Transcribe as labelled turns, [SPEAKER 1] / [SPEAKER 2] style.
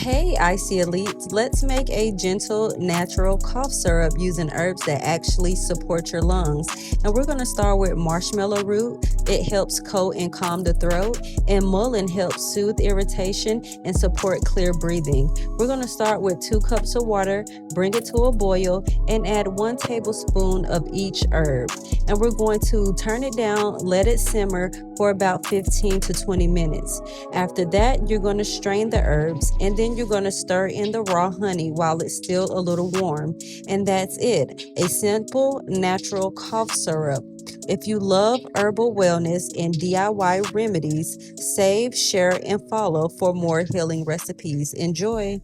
[SPEAKER 1] Hey, Icy Elites, let's make a gentle, natural cough syrup using herbs that actually support your lungs. And we're going to start with marshmallow root. It helps coat and calm the throat, and mullein helps soothe irritation and support clear breathing. We're going to start with 2 cups of water, bring it to a boil, and add 1 tablespoon of each herb. And we're going to turn it down, let it simmer for about 15 to 20 minutes. After that, you're going to strain the herbs, and then you're going to stir in the raw honey while it's still a little warm. And that's it, a simple, natural cough syrup. If you love herbal wellness and DIY remedies, save, share, and follow for more healing recipes. Enjoy.